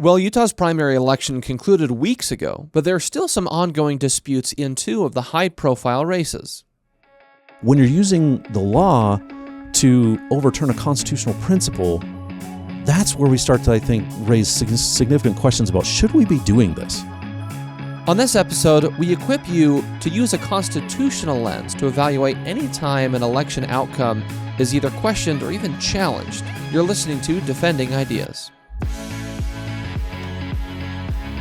Well, Utah's primary election concluded weeks ago, but there are still some ongoing disputes in two of the high-profile races. When you're using the law to overturn a constitutional principle, that's where we start to, I think, raise significant questions about should we be doing this? On this episode, we equip you to use a constitutional lens to evaluate any time an election outcome is either questioned or even challenged. You're listening to Defending Ideas.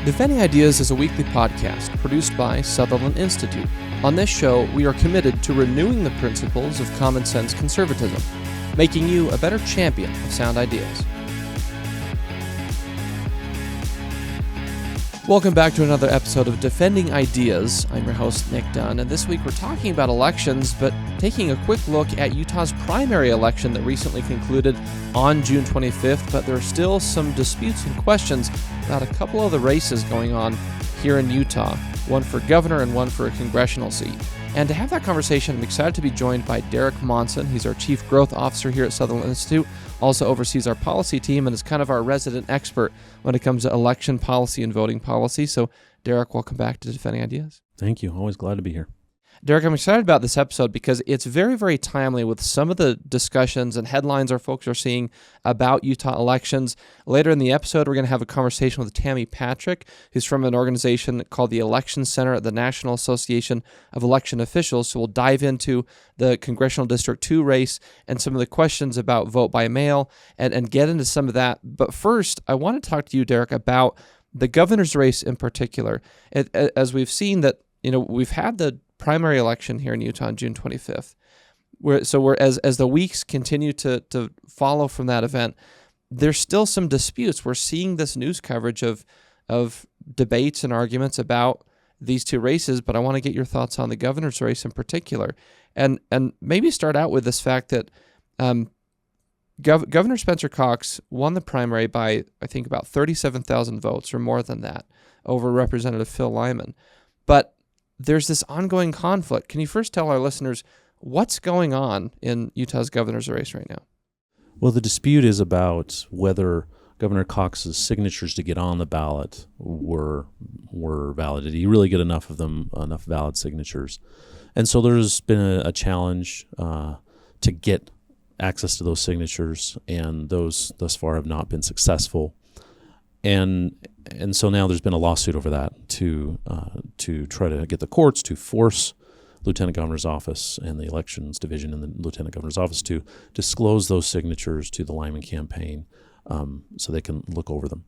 Defending Ideas is a weekly podcast produced by Sutherland Institute. On this show, we are committed to renewing the principles of common sense conservatism, making you a better champion of sound ideas. Welcome back to another episode of Defending Ideas. I'm your host, Nic Dunn, and this week we're talking about elections, but taking a quick look at Utah's primary election that recently concluded on June 25th, but there are still some disputes and questions about a couple of the races going on here in Utah, one for governor and one for a congressional seat. And to have that conversation, I'm excited to be joined by Derek Monson. He's our Chief Growth Officer here at Sutherland Institute, also oversees our policy team, and is kind of our resident expert when it comes to election policy and voting policy. So, Derek, welcome back to Defending Ideas. Thank you. Always glad to be here. Derek, I'm excited about this episode because it's very, very timely with some of the discussions and headlines our folks are seeing about Utah elections. Later in the episode, we're going to have a conversation with Tammy Patrick, who's from an organization called the Election Center at the National Association of Election Officials. So we'll dive into the Congressional District 2 race and some of the questions about vote by mail and get into some of that. But first, I want to talk to you, Derek, about the governor's race in particular. As we've seen that, we've had the primary election here in Utah on June 25th. As the weeks continue to follow from that event, there's still some disputes. We're seeing this news coverage of debates and arguments about these two races, but I want to get your thoughts on the governor's race in particular. And maybe start out with this fact that Governor Spencer Cox won the primary by, I think, about 37,000 votes or more than that over Representative Phil Lyman. But there's this ongoing conflict. Can you first tell our listeners what's going on in Utah's governor's race right now? Well, the dispute is about whether Governor Cox's signatures to get on the ballot were valid. Did he really get enough of them, enough valid signatures? And so there's been a challenge to get access to those signatures, and those thus far have not been successful. And so now there's been a lawsuit over that to try to get the courts to force Lieutenant Governor's office and the elections division in the Lieutenant Governor's office to disclose those signatures to the Lyman campaign so they can look over them.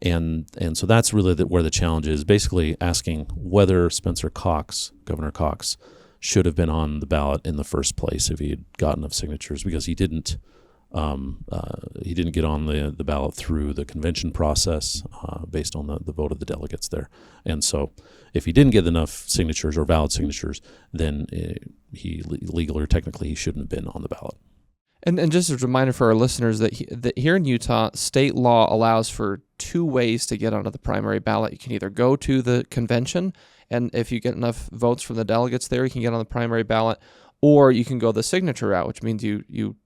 And so that's really where the challenge is, basically asking whether Governor Cox, should have been on the ballot in the first place if he had gotten enough signatures, because he didn't get on the ballot through the convention process based on the vote of the delegates there. And so if he didn't get enough signatures or valid signatures, then he legally or technically he shouldn't have been on the ballot. And just as a reminder for our listeners that here in Utah, state law allows for two ways to get onto the primary ballot. You can either go to the convention, and if you get enough votes from the delegates there, you can get on the primary ballot, or you can go the signature route, which means you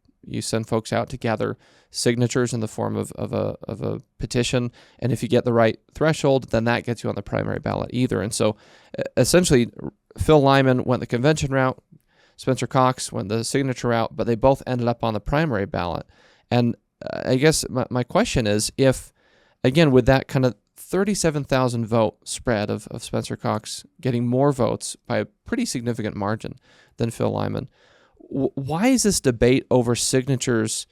send folks out to gather signatures in the form of a petition, and if you get the right threshold, then that gets you on the primary ballot either. And so essentially, Phil Lyman went the convention route, Spencer Cox went the signature route, but they both ended up on the primary ballot. And I guess my question is, if, again, with that kind of 37,000 vote spread of Spencer Cox getting more votes by a pretty significant margin than Phil Lyman, why is this debate over signatures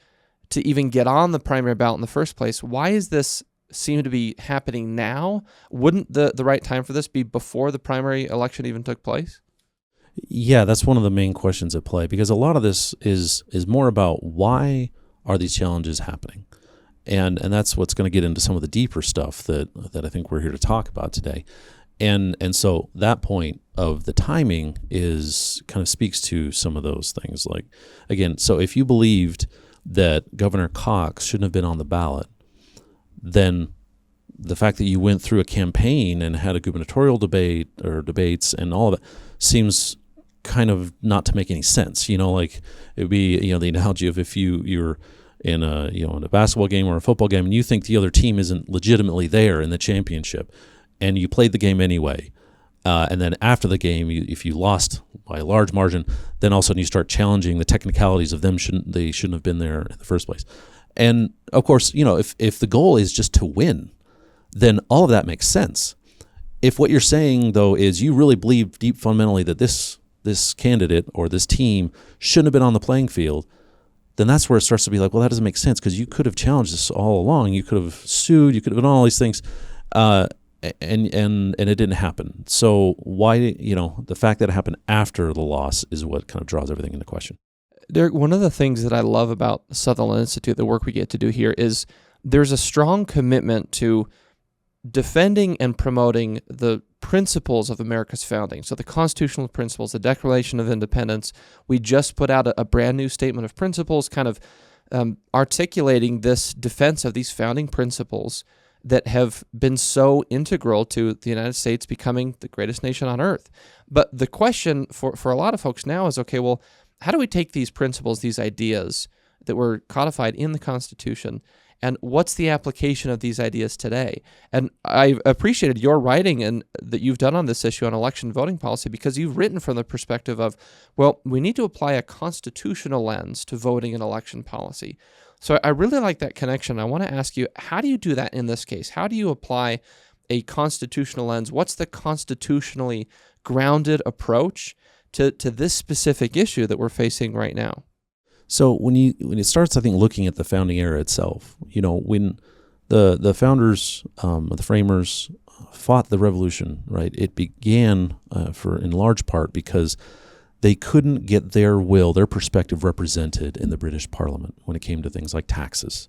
to even get on the primary ballot in the first place? Why is this seem to be happening now? Wouldn't the right time for this be before the primary election even took place? Yeah, that's one of the main questions at play, because a lot of this is more about why are these challenges happening? And that's what's going to get into some of the deeper stuff that I think we're here to talk about today. And so that point of the timing is kind of speaks to some of those things. Like, again, so if you believed that Governor Cox shouldn't have been on the ballot, then the fact that you went through a campaign and had a gubernatorial debate or debates and all of that seems kind of not to make any sense. Like it would be, the analogy of if you're in a basketball game or a football game, and you think the other team isn't legitimately there in the championship, and you played the game anyway, and then after the game, if you lost by a large margin, then all of a sudden you start challenging the technicalities of them. They shouldn't have been there in the first place. And of course, if the goal is just to win, then all of that makes sense. If what you're saying, though, is you really believe deep fundamentally that this candidate or this team shouldn't have been on the playing field, then that's where it starts to be like, well, that doesn't make sense, because you could have challenged this all along. You could have sued. You could have done all these things, and it didn't happen. So why, the fact that it happened after the loss is what kind of draws everything into question. Derek, one of the things that I love about Sutherland Institute, the work we get to do here, is there's a strong commitment to defending and promoting the principles of America's founding. So the constitutional principles, the Declaration of Independence. We just put out a brand new statement of principles, kind of articulating this defense of these founding principles that have been so integral to the United States becoming the greatest nation on earth. But the question for a lot of folks now is, okay, well, how do we take these principles, these ideas that were codified in the Constitution, and what's the application of these ideas today? And I appreciated your writing and that you've done on this issue on election voting policy, because you've written from the perspective of, well, we need to apply a constitutional lens to voting and election policy. So I really like that connection. I want to ask you, how do you do that in this case? How do you apply a constitutional lens? What's the constitutionally grounded approach to this specific issue that we're facing right now? So when it starts, I think, looking at the founding era itself, when the founders, the framers fought the revolution, right? It began in large part because they couldn't get their will, their perspective represented in the British Parliament when it came to things like taxes.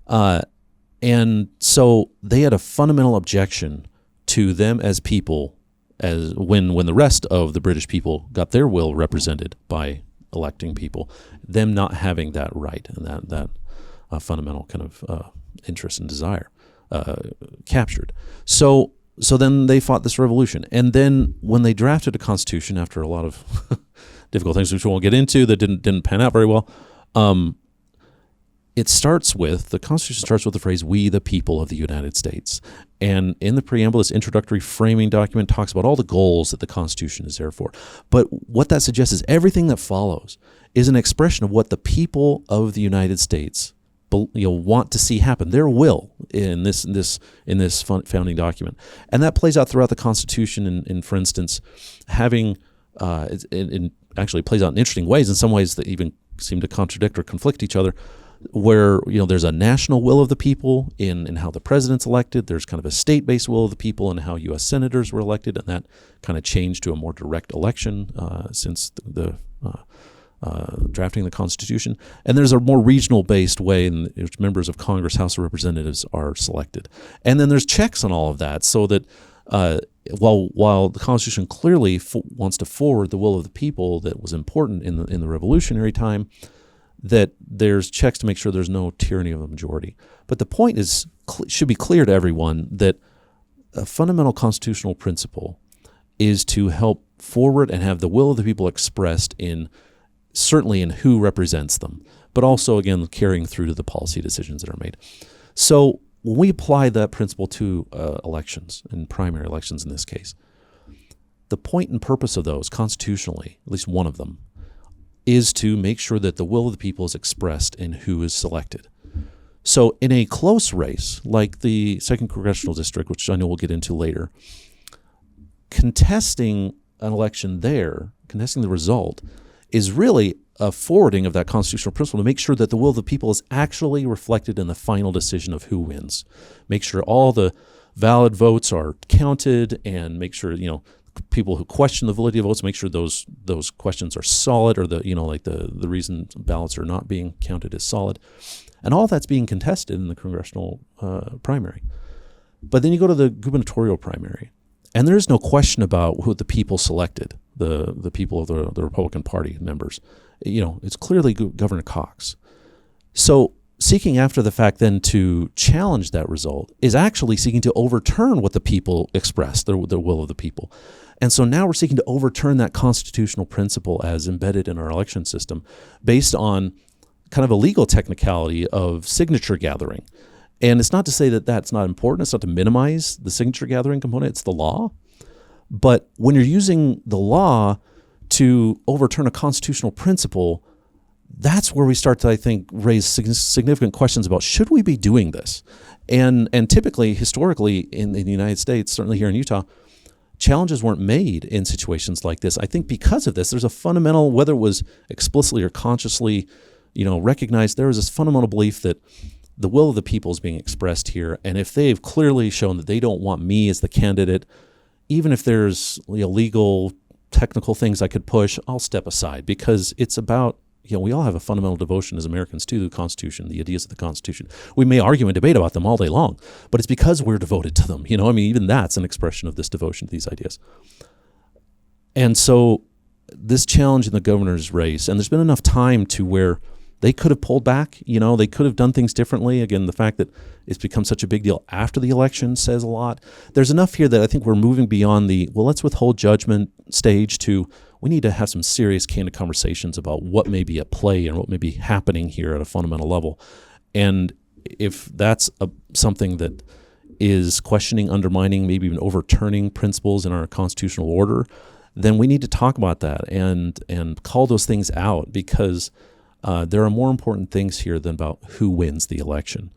And so they had a fundamental objection to them as people, as when the rest of the British people got their will represented by electing people, them not having that right and that fundamental kind of interest and desire captured. So then they fought this revolution. And then when they drafted a constitution after a lot of difficult things, which we won't get into, that didn't pan out very well, the Constitution starts with the phrase, "We the people of the United States." And in the preamble, this introductory framing document talks about all the goals that the Constitution is there for. But what that suggests is everything that follows is an expression of what the people of the United States want to see happen, their will in this founding document. And that plays out throughout the Constitution in for instance, having it actually plays out in interesting ways, in some ways that even seem to contradict or conflict each other, where there's a national will of the people in how the president's elected. There's kind of a state-based will of the people in how U.S. senators were elected, and that kind of changed to a more direct election since the drafting the Constitution. And there's a more regional-based way in which members of Congress, House of Representatives are selected. And then there's checks on all of that, so that while the Constitution clearly wants to forward the will of the people that was important in the Revolutionary time, that there's checks to make sure there's no tyranny of the majority. But the point should be clear to everyone that a fundamental constitutional principle is to help forward and have the will of the people expressed certainly in who represents them, but also, again, carrying through to the policy decisions that are made. So when we apply that principle to elections, and primary elections in this case, the point and purpose of those constitutionally, at least one of them, is to make sure that the will of the people is expressed in who is selected. So in a close race, like the 2nd Congressional District, which I know we'll get into later, contesting an election there, contesting the result, is really a forwarding of that constitutional principle to make sure that the will of the people is actually reflected in the final decision of who wins. Make sure all the valid votes are counted, and make sure, people who question the validity of votes, make sure those questions are solid, or the reason ballots are not being counted is solid. And all that's being contested in the congressional primary. But then you go to the gubernatorial primary, and there is no question about who the people selected, the people of the Republican Party members. It's clearly Governor Cox. So seeking after the fact then to challenge that result is actually seeking to overturn what the people expressed, the will of the people. And so now we're seeking to overturn that constitutional principle as embedded in our election system based on kind of a legal technicality of signature gathering. And it's not to say that that's not important. It's not to minimize the signature gathering component. It's the law. But when you're using the law to overturn a constitutional principle, that's where we start to, I think, raise significant questions about, should we be doing this? And typically, historically, in the United States, certainly here in Utah, challenges weren't made in situations like this. I think because of this, there's a fundamental, whether it was explicitly or consciously, recognized, there was this fundamental belief that the will of the people is being expressed here. And if they've clearly shown that they don't want me as the candidate, even if there's legal, technical things I could push, I'll step aside, because it's about, we all have a fundamental devotion as Americans to the Constitution, the ideas of the Constitution. We may argue and debate about them all day long, but it's because we're devoted to them. Even that's an expression of this devotion to these ideas. And so this challenge in the governor's race, and there's been enough time to where they could have pulled back, they could have done things differently. Again, the fact that it's become such a big deal after the election says a lot. There's enough here that I think we're moving beyond the, let's withhold judgment stage to, we need to have some serious, candid conversations about what may be at play and what may be happening here at a fundamental level. And if that's something that is questioning, undermining, maybe even overturning principles in our constitutional order, then we need to talk about that and call those things out, because there are more important things here than about who wins the election.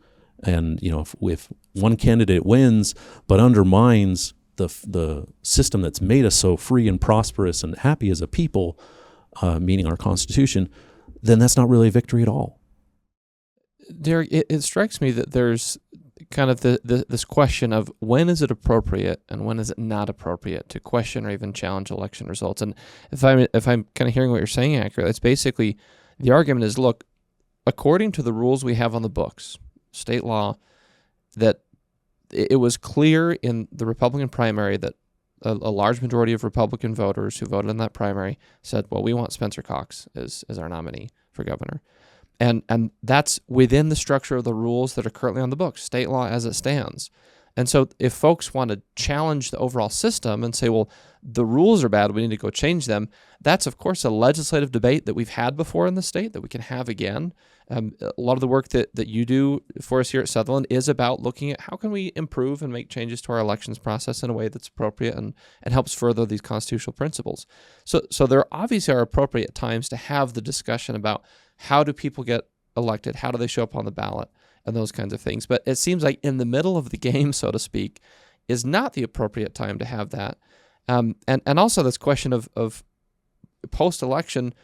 And if one candidate wins but undermines the system that's made us so free and prosperous and happy as a people, meaning our Constitution, then that's not really a victory at all. Derek, it strikes me that there's kind of this question of when is it appropriate and when is it not appropriate to question or even challenge election results. And if I'm kind of hearing what you're saying accurately, it's basically the argument is, look, according to the rules we have on the books, state law, that it was clear in the Republican primary that a large majority of Republican voters who voted in that primary said, well, we want Spencer Cox as our nominee for governor. And that's within the structure of the rules that are currently on the books, state law as it stands. And so if folks want to challenge the overall system and say, well, the rules are bad, we need to go change them, that's, of course, a legislative debate that we've had before in the state that we can have again. A lot of the work that you do for us here at Sutherland is about looking at how can we improve and make changes to our elections process in a way that's appropriate and helps further these constitutional principles. So there obviously are appropriate times to have the discussion about how do people get elected, how do they show up on the ballot, and those kinds of things. But it seems like in the middle of the game, so to speak, is not the appropriate time to have that. And also this question of post-election,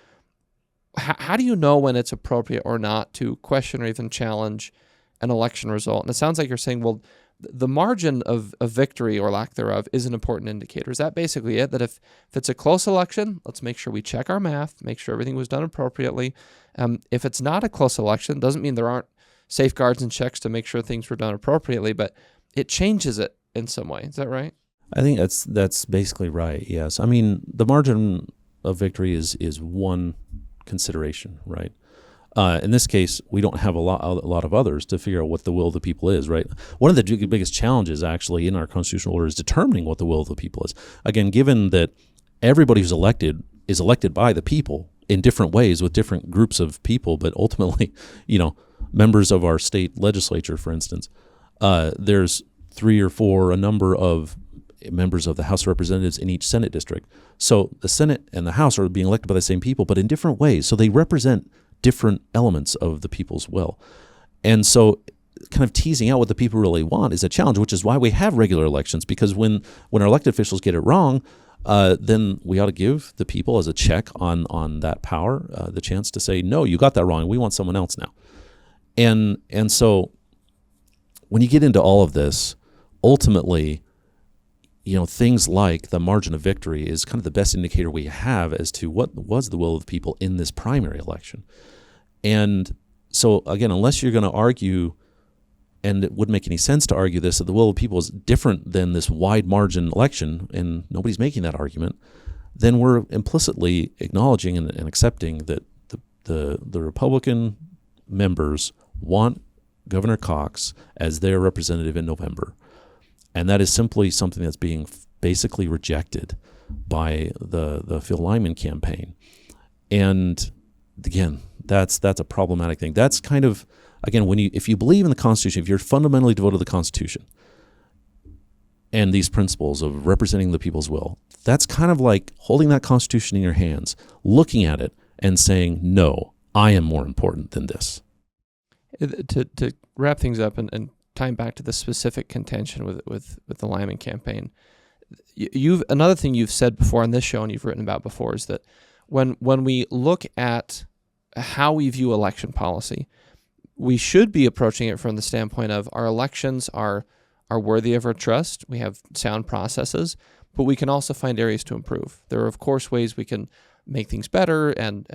how do you know when it's appropriate or not to question or even challenge an election result? And it sounds like you're saying, well, the margin of victory or lack thereof is an important indicator. Is that basically it? That if it's a close election, let's make sure we check our math, make sure everything was done appropriately. If it's not a close election, doesn't mean there aren't safeguards and checks to make sure things were done appropriately, but it changes it in some way. Is that right? I think that's basically right, yes. I mean, the margin of victory is one consideration, right? In this case, we don't have a lot of others to figure out what the will of the people is, right? One of the biggest challenges actually in our constitutional order is determining what the will of the people is. Again, given that everybody who's elected is elected by the people in different ways with different groups of people, but ultimately, members of our state legislature, for instance, there's 3 or 4, a number of members of the House of Representatives in each Senate district. So the Senate and the House are being elected by the same people, but in different ways. So they represent different elements of the people's will. And so kind of teasing out what the people really want is a challenge, which is why we have regular elections, because when our elected officials get it wrong, then we ought to give the people as a check on that power the chance to say, no, you got that wrong. We want someone else now. And so when you get into all of this, ultimately, things like the margin of victory is kind of the best indicator we have as to what was the will of the people in this primary election. And so, again, unless you're going to argue, and it wouldn't make any sense to argue this, that the will of the people is different than this wide margin election, and nobody's making that argument, then we're implicitly acknowledging and accepting that the Republican members want Governor Cox as their representative in November. And that is simply something that's being basically rejected by the Phil Lyman campaign. And again, That's a problematic thing. That's kind of, again, if you believe in the Constitution, if you're fundamentally devoted to the Constitution and these principles of representing the people's will, that's kind of like holding that Constitution in your hands, looking at it and saying, no, I am more important than this. To wrap things up and tying back to the specific contention with the Lyman campaign, another thing you've said before on this show and you've written about before is that when we look at how we view election policy, we should be approaching it from the standpoint of our elections are worthy of our trust. We have sound processes, but we can also find areas to improve. There are, of course, ways we can make things better and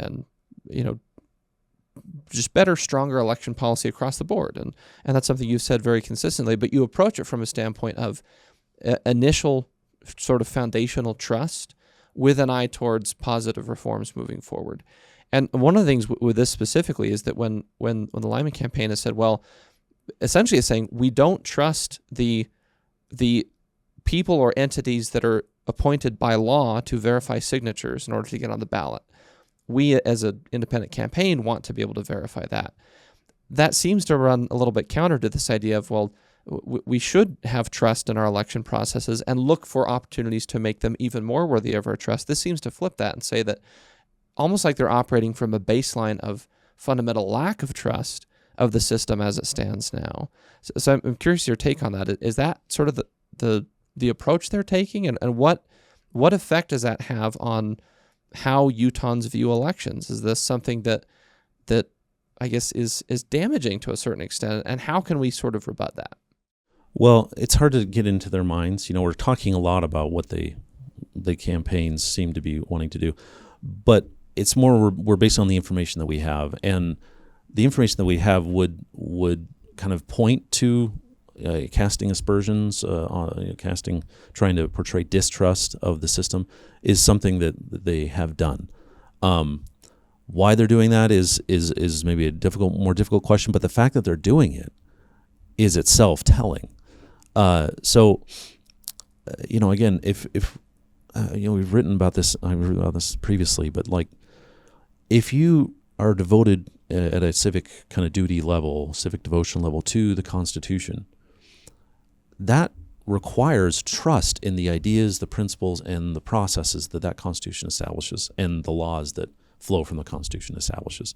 just better, stronger election policy across the board. And that's something you've said very consistently, but you approach it from a standpoint of initial sort of foundational trust with an eye towards positive reforms moving forward. And one of the things with this specifically is that when the Lyman campaign has said, well, essentially it's saying we don't trust the people or entities that are appointed by law to verify signatures in order to get on the ballot. We, as an independent campaign, want to be able to verify that. That seems to run a little bit counter to this idea of, well, we should have trust in our election processes and look for opportunities to make them even more worthy of our trust. This seems to flip that and say that almost like they're operating from a baseline of fundamental lack of trust of the system as it stands now. So I'm curious your take on that. Is that sort of the approach they're taking, and what effect does that have on how Utahns view elections? Is this something that I guess is damaging to a certain extent, and how can we sort of rebut that? Well, it's hard to get into their minds. We're talking a lot about what the campaigns seem to be wanting to do, but it's more we're based on the information that we have, and the information that we have would kind of point to casting aspersions, trying to portray distrust of the system is something that they have done. Why they're doing that is maybe a more difficult question, but the fact that they're doing it is itself telling. Again, if we've written about this, I wrote about this previously, but like, if you are devoted at a civic kind of duty level, civic devotion level to the Constitution, that requires trust in the ideas, the principles, and the processes that Constitution establishes and the laws that flow from the Constitution establishes.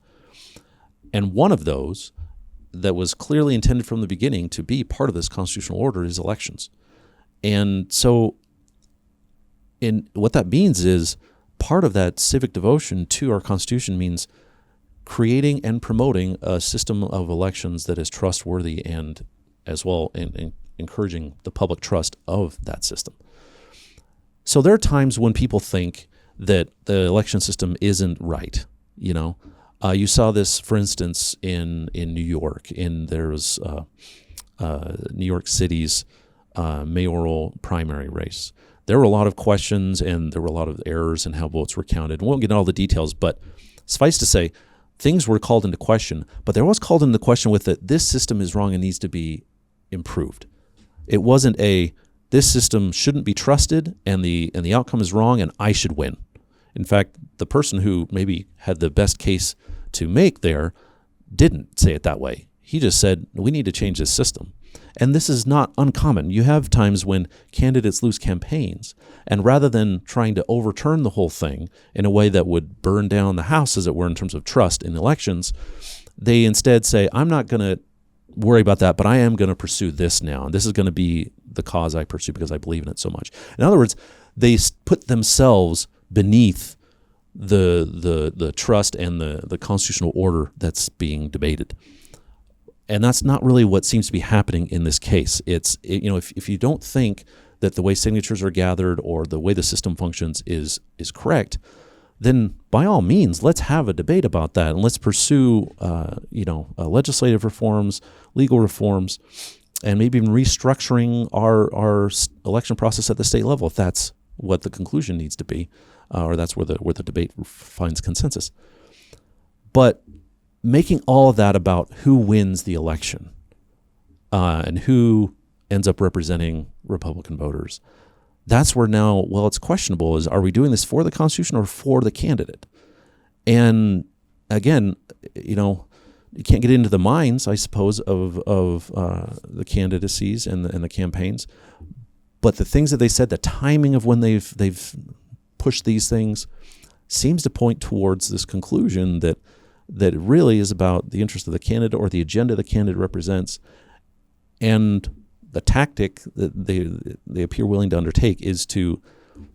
And one of those that was clearly intended from the beginning to be part of this constitutional order is elections. And so what that means is part of that civic devotion to our Constitution means creating and promoting a system of elections that is trustworthy and as well and encouraging the public trust of that system. So there are times when people think that the election system isn't right. You saw this, for instance, in New York. There was New York City's mayoral primary race. There were a lot of questions and there were a lot of errors in how votes were counted. We won't get into all the details, but suffice to say, things were called into question. But there was called into question with that this system is wrong and needs to be improved. It wasn't this system shouldn't be trusted and the outcome is wrong and I should win. In fact, the person who maybe had the best case to make there didn't say it that way. He just said, we need to change this system. And this is not uncommon. You have times when candidates lose campaigns, and rather than trying to overturn the whole thing in a way that would burn down the house, as it were, in terms of trust in elections, they instead say, I'm not going to worry about that, but I am going to pursue this now. And this is going to be the cause I pursue because I believe in it so much. In other words, they put themselves beneath the trust and the constitutional order that's being debated. And that's not really what seems to be happening in this case. If you don't think that the way signatures are gathered or the way the system functions is correct, then by all means, let's have a debate about that and let's pursue legislative reforms, legal reforms, and maybe even restructuring our election process at the state level if that's what the conclusion needs to be, or that's where the debate finds consensus. But making all of that about who wins the election and who ends up representing Republican voters, that's where now, it's questionable. Are we doing this for the Constitution or for the candidate? And again, you can't get into the minds, I suppose, of the candidacies and the campaigns, but the things that they said, the timing of when they've pushed these things, seems to point towards this conclusion that it really is about the interest of the candidate or the agenda the candidate represents, and the tactic that they appear willing to undertake is to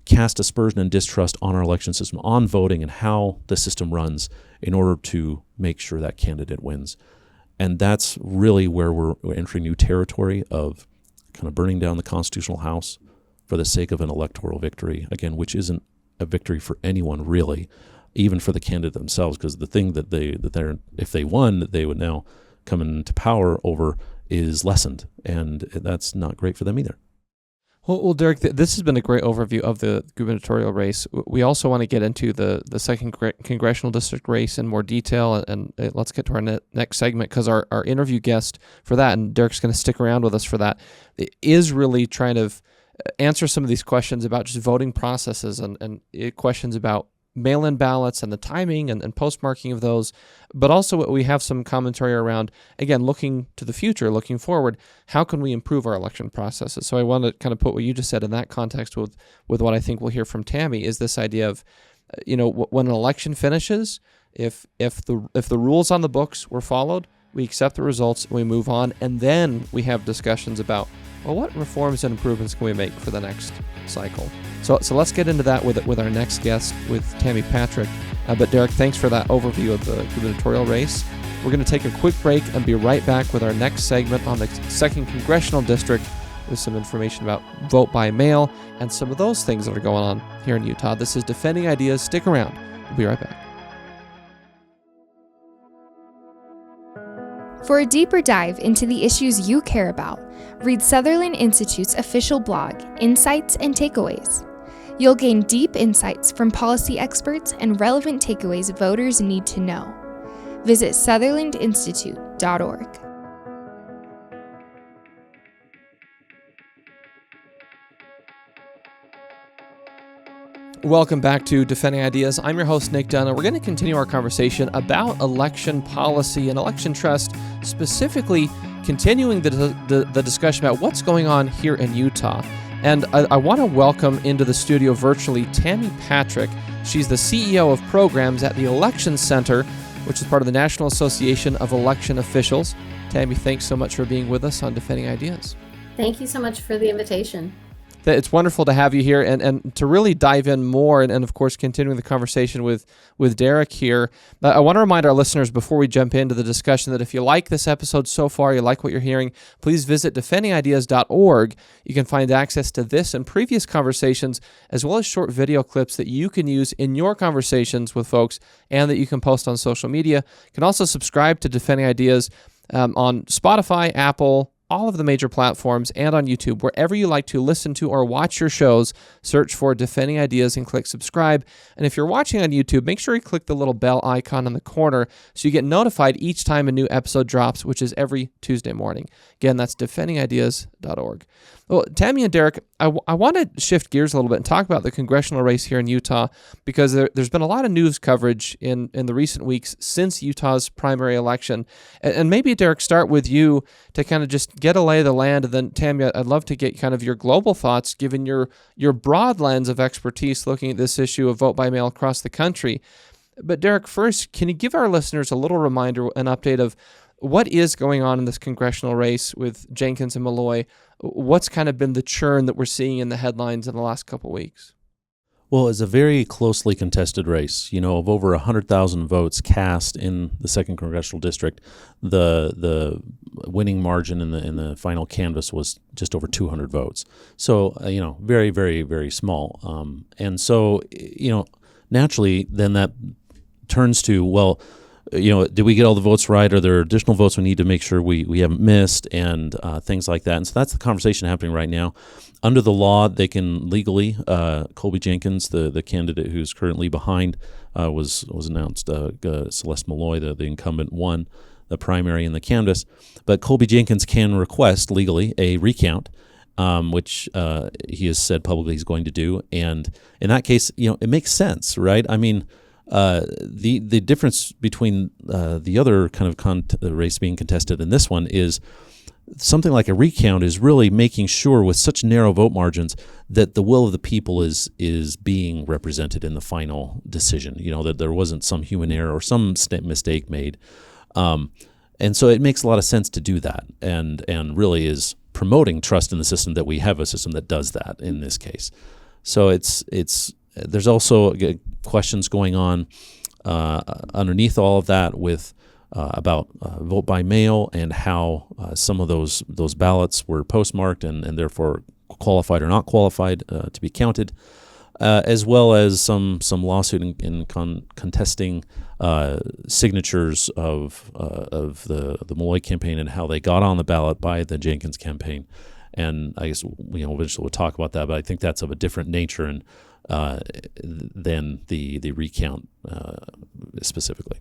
cast aspersion and distrust on our election system, on voting and how the system runs, in order to make sure that candidate wins. And that's really where we're entering new territory of kind of burning down the constitutional house for the sake of an electoral victory, again, which isn't a victory for anyone really, even for the candidate themselves, because the thing that they're if they won, that they would now come into power over is lessened, and that's not great for them either. Well, Derek, this has been a great overview of the gubernatorial race. We also want to get into the second congressional district race in more detail, and let's get to our next segment, because our interview guest for that, and Derek's going to stick around with us for that, is really trying to answer some of these questions about just voting processes and questions about mail-in ballots and the timing and postmarking of those, but also we have some commentary around, again, looking to the future, looking forward, how can we improve our election processes? So I want to kind of put what you just said in that context with what I think we'll hear from Tammy, is this idea of, when an election finishes, if the rules on the books were followed, we accept the results, we move on, and then we have discussions about, well, what reforms and improvements can we make for the next cycle? So let's get into that with our next guest, with Tammy Patrick. But Derek, thanks for that overview of the gubernatorial race. We're going to take a quick break and be right back with our next segment on the 2nd Congressional District, with some information about vote by mail and some of those things that are going on here in Utah. This is Defending Ideas. Stick around. We'll be right back. For a deeper dive into the issues you care about, read Sutherland Institute's official blog, Insights and Takeaways. You'll gain deep insights from policy experts and relevant takeaways voters need to know. Visit sutherlandinstitute.org. Welcome back to Defending Ideas. I'm your host, Nic Dunn, and we're going to continue our conversation about election policy and election trust, specifically continuing the discussion about what's going on here in Utah. And I want to welcome into the studio virtually Tammy Patrick. She's the CEO of programs at the Election Center, which is part of the National Association of Election Officials. Tammy, thanks so much for being with us on Defending Ideas. Thank you so much for the invitation. It's wonderful to have you here and to really dive in more and of course, continuing the conversation with Derek here. I want to remind our listeners before we jump into the discussion that if you like this episode so far, you like what you're hearing, please visit defendingideas.org. You can find access to this and previous conversations, as well as short video clips that you can use in your conversations with folks and that you can post on social media. You can also subscribe to Defending Ideas on Spotify, Apple, all of the major platforms, and on YouTube. Wherever you like to listen to or watch your shows, search for Defending Ideas and click subscribe. And if you're watching on YouTube, make sure you click the little bell icon in the corner so you get notified each time a new episode drops, which is every Tuesday morning. Again, that's defendingideas.org. Well, Tammy and Derek, I want to shift gears a little bit and talk about the congressional race here in Utah, because there's been a lot of news coverage in the recent weeks since Utah's primary election. And maybe, Derek, start with you to kind of just get a lay of the land, and then Tammy, I'd love to get kind of your global thoughts, given your broad lens of expertise looking at this issue of vote by mail across the country. But Derek, first, can you give our listeners a little reminder, an update of what is going on in this congressional race with Jenkins and Malloy? What's kind of been the churn that we're seeing in the headlines in the last couple of weeks? Well, it's a very closely contested race. Of over 100,000 votes cast in the 2nd Congressional District, the winning margin in the final canvass was just over 200 votes. So, very, very, very small. And so, naturally, then that turns to, well, did we get all the votes right? Are there additional votes we need to make sure we haven't missed, and things like that? And so that's the conversation happening right now. Under the law, they can legally, Colby Jenkins, the candidate who's currently behind, was announced. Celeste Malloy, the incumbent, won the primary and the canvass. But Colby Jenkins can request legally a recount, which he has said publicly he's going to do. And in that case, it makes sense, right? I mean, The difference between the other kind of race being contested and this one is something like a recount is really making sure with such narrow vote margins that the will of the people is being represented in the final decision. That there wasn't some human error or some mistake made. And so it makes a lot of sense to do that, and really is promoting trust in the system that we have a system that does that in this case. So there's also questions going on underneath all of that with about vote by mail and how some of those ballots were postmarked and therefore qualified or not qualified to be counted, as well as some lawsuit in contesting signatures of the Malloy campaign and how they got on the ballot by the Jenkins campaign. And I guess eventually we'll talk about that, but I think that's of a different nature and than the recount specifically.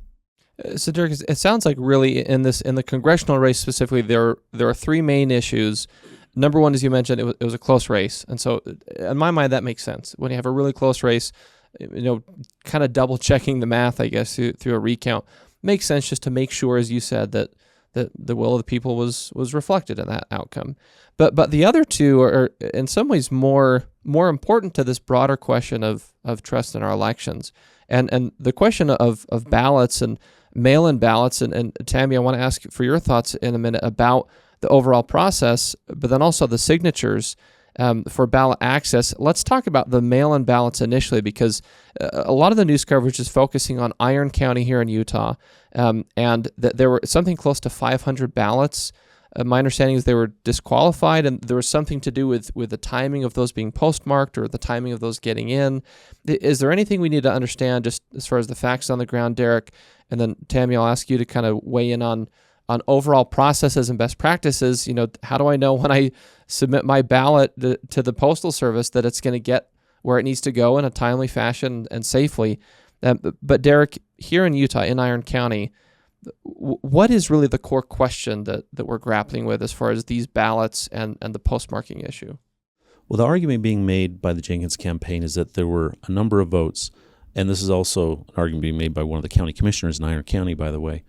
So, Derek, it sounds like really in the congressional race specifically, there are three main issues. Number one, as you mentioned, it was a close race, and so in my mind that makes sense. When you have a really close race, kind of double checking the math, I guess, through a recount makes sense, just to make sure, as you said, that the will of the people was reflected in that outcome. But the other two are in some ways more important to this broader question of trust in our elections, and the question of ballots and mail-in ballots. And Tammy, I want to ask for your thoughts in a minute about the overall process, but then also the signatures for ballot access. Let's talk about the mail-in ballots initially, because a lot of the news coverage is focusing on Iron County here in Utah, and that there were something close to 500 ballots. My understanding is they were disqualified, and there was something to do with the timing of those being postmarked or the timing of those getting in. Is there anything we need to understand just as far as the facts on the ground, Derek? And then Tammy, I'll ask you to kind of weigh in on overall processes and best practices. How do I know when I submit my ballot to the Postal Service that it's going to get where it needs to go in a timely fashion and safely? But Derek, here in Utah, in Iron County, what is really the core question that we're grappling with as far as these ballots and the postmarking issue? Well, the argument being made by the Jenkins campaign is that there were a number of votes, and this is also an argument being made by one of the county commissioners in Iron County, by the way.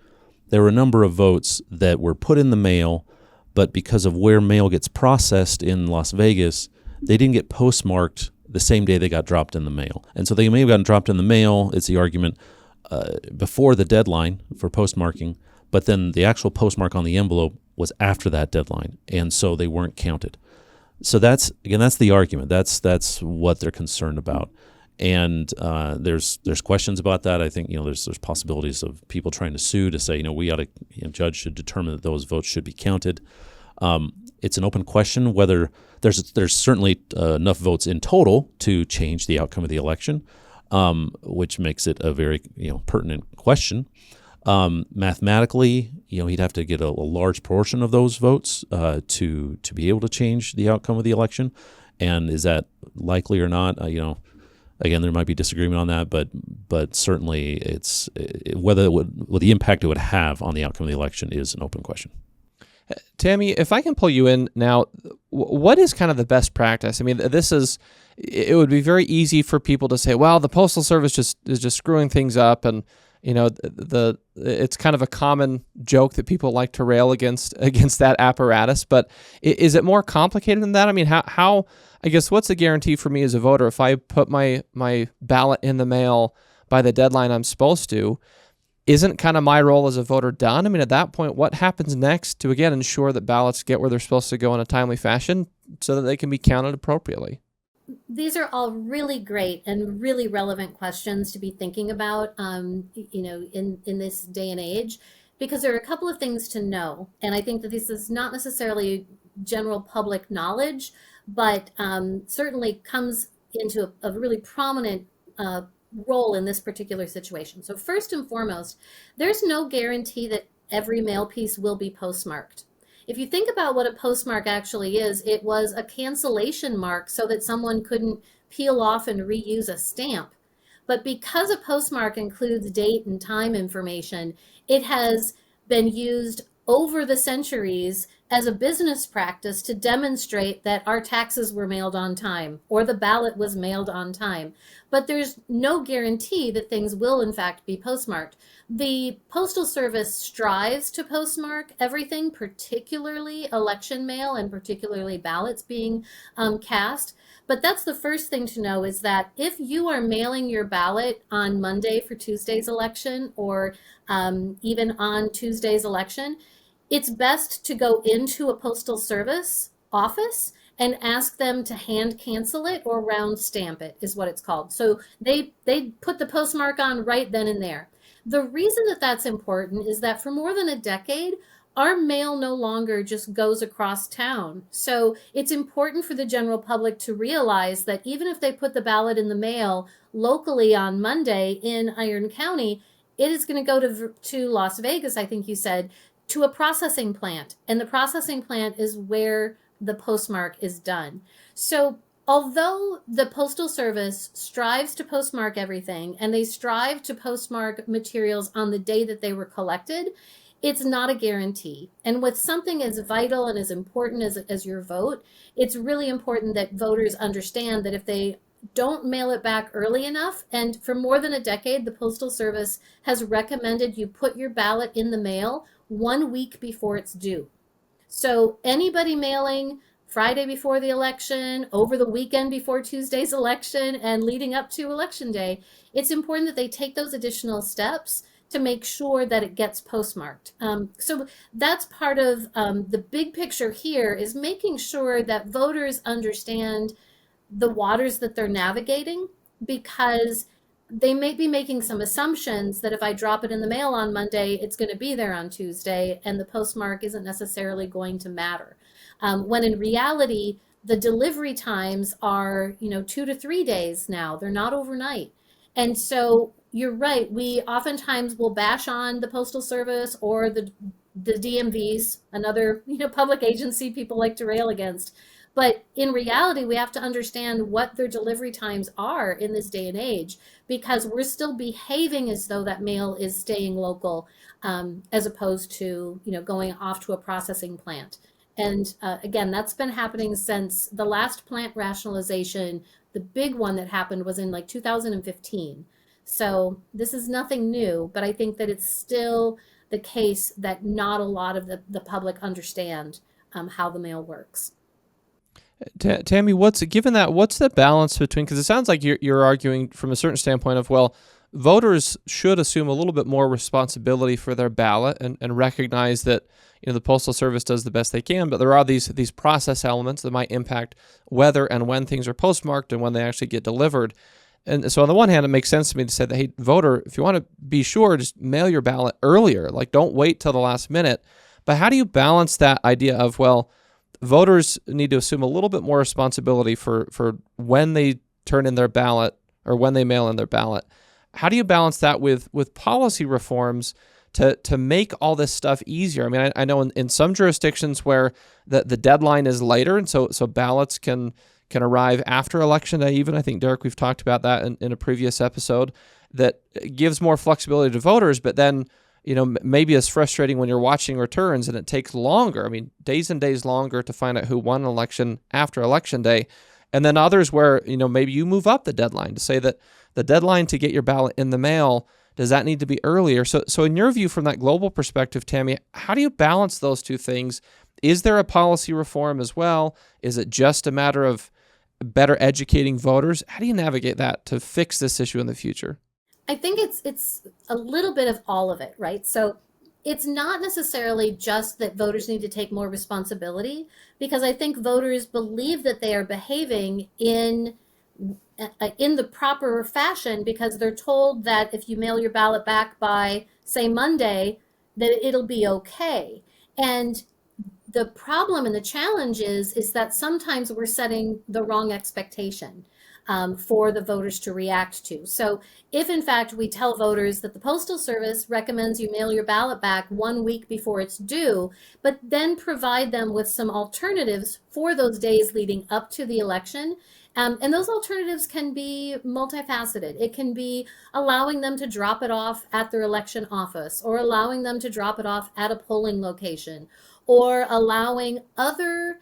There were a number of votes that were put in the mail, but because of where mail gets processed in Las Vegas, they didn't get postmarked the same day they got dropped in the mail. And so they may have gotten dropped in the mail, it's the argument, before the deadline for postmarking, but then the actual postmark on the envelope was after that deadline, and so they weren't counted. So that's the argument. That's what they're concerned about. And there's questions about that. I think there's possibilities of people trying to sue to say we ought to judge should determine that those votes should be counted. It's an open question whether there's certainly enough votes in total to change the outcome of the election, which makes it a very pertinent question. Mathematically, he'd have to get a large portion of those votes to be able to change the outcome of the election. And is that likely or not? Again, there might be disagreement on that, but certainly whether the impact it would have on the outcome of the election is an open question. Tammy, if I can pull you in now, what is kind of the best practice? I mean, it would be very easy for people to say, well, the Postal Service is just screwing things up, and it's kind of a common joke that people like to rail against that apparatus. But is it more complicated than that? I mean, how I guess what's the guarantee for me as a voter if I put my ballot in the mail by the deadline I'm supposed to? Isn't kind of my role as a voter done? I mean, at that point, what happens next to, again, ensure that ballots get where they're supposed to go in a timely fashion so that they can be counted appropriately? These are all really great and really relevant questions to be thinking about, in this day and age, because there are a couple of things to know. And I think that this is not necessarily general public knowledge, but certainly comes into a really prominent role in this particular situation. So first and foremost, there's no guarantee that every mail piece will be postmarked. If you think about what a postmark actually is, it was a cancellation mark so that someone couldn't peel off and reuse a stamp. But because a postmark includes date and time information, it has been used over the centuries as a business practice to demonstrate that our taxes were mailed on time or the ballot was mailed on time. But there's no guarantee that things will in fact be postmarked. The Postal Service strives to postmark everything, particularly election mail and particularly ballots being cast. But that's the first thing to know, is that if you are mailing your ballot on Monday for Tuesday's election, or even on Tuesday's election, it's best to go into a Postal Service office and ask them to hand cancel it or round stamp it, is what it's called. So they put the postmark on right then and there. The reason that that's important is that for more than a decade, our mail no longer just goes across town. So it's important for the general public to realize that even if they put the ballot in the mail locally on Monday in Iron County, it is going to go to Las Vegas, I think you said, to a processing plant. And the processing plant is where the postmark is done. So although the Postal Service strives to postmark everything, and they strive to postmark materials on the day that they were collected, it's not a guarantee. And with something as vital and as important as your vote, it's really important that voters understand that if they don't mail it back early enough, and for more than a decade, the Postal Service has recommended you put your ballot in the mail 1 week before it's due. So anybody mailing Friday before the election, over the weekend before Tuesday's election, and leading up to Election Day, it's important that they take those additional steps to make sure that it gets postmarked. So that's part of the big picture here, is making sure that voters understand the waters that they're navigating, because they may be making some assumptions that if I drop it in the mail on Monday, it's going to be there on Tuesday, and the postmark isn't necessarily going to matter. When in reality, the delivery times are, 2 to 3 days now. They're not overnight. And so you're right. We oftentimes will bash on the Postal Service or the DMVs, another, public agency people like to rail against. But in reality, we have to understand what their delivery times are in this day and age, because we're still behaving as though that mail is staying local, as opposed to, going off to a processing plant. And again, that's been happening since the last plant rationalization. The big one that happened was in like 2015. So this is nothing new, but I think that it's still the case that not a lot of the public understand how the mail works. Tammy, what's the balance between, because it sounds like you're arguing from a certain standpoint of, well, voters should assume a little bit more responsibility for their ballot and recognize that the Postal Service does the best they can, but there are these process elements that might impact whether and when things are postmarked and when they actually get delivered. And so on the one hand, it makes sense to me to say that, hey, voter, if you want to be sure, just mail your ballot earlier. Like, don't wait till the last minute. But how do you balance that idea of, well, voters need to assume a little bit more responsibility for when they turn in their ballot or when they mail in their ballot? How do you balance that with policy reforms to make all this stuff easier? I mean, I know in some jurisdictions where the deadline is later, and so ballots can arrive after Election Day even. I think, Derek, we've talked about that in a previous episode, that gives more flexibility to voters, but then maybe it's frustrating when you're watching returns and it takes longer. I mean, days and days longer to find out who won an election after Election Day. And then others where, maybe you move up the deadline to say that the deadline to get your ballot in the mail, does that need to be earlier? So in your view, from that global perspective, Tammy, how do you balance those two things? Is there a policy reform as well? Is it just a matter of better educating voters? How do you navigate that to fix this issue in the future? I think it's a little bit of all of it, right? So it's not necessarily just that voters need to take more responsibility, because I think voters believe that they are behaving in the proper fashion, because they're told that if you mail your ballot back by, say, Monday, that it'll be okay. And the problem and the challenge is that sometimes we're setting the wrong expectation for the voters to react to. So if in fact we tell voters that the Postal Service recommends you mail your ballot back 1 week before it's due, but then provide them with some alternatives for those days leading up to the election, and those alternatives can be multifaceted. It can be allowing them to drop it off at their election office, or allowing them to drop it off at a polling location, or allowing other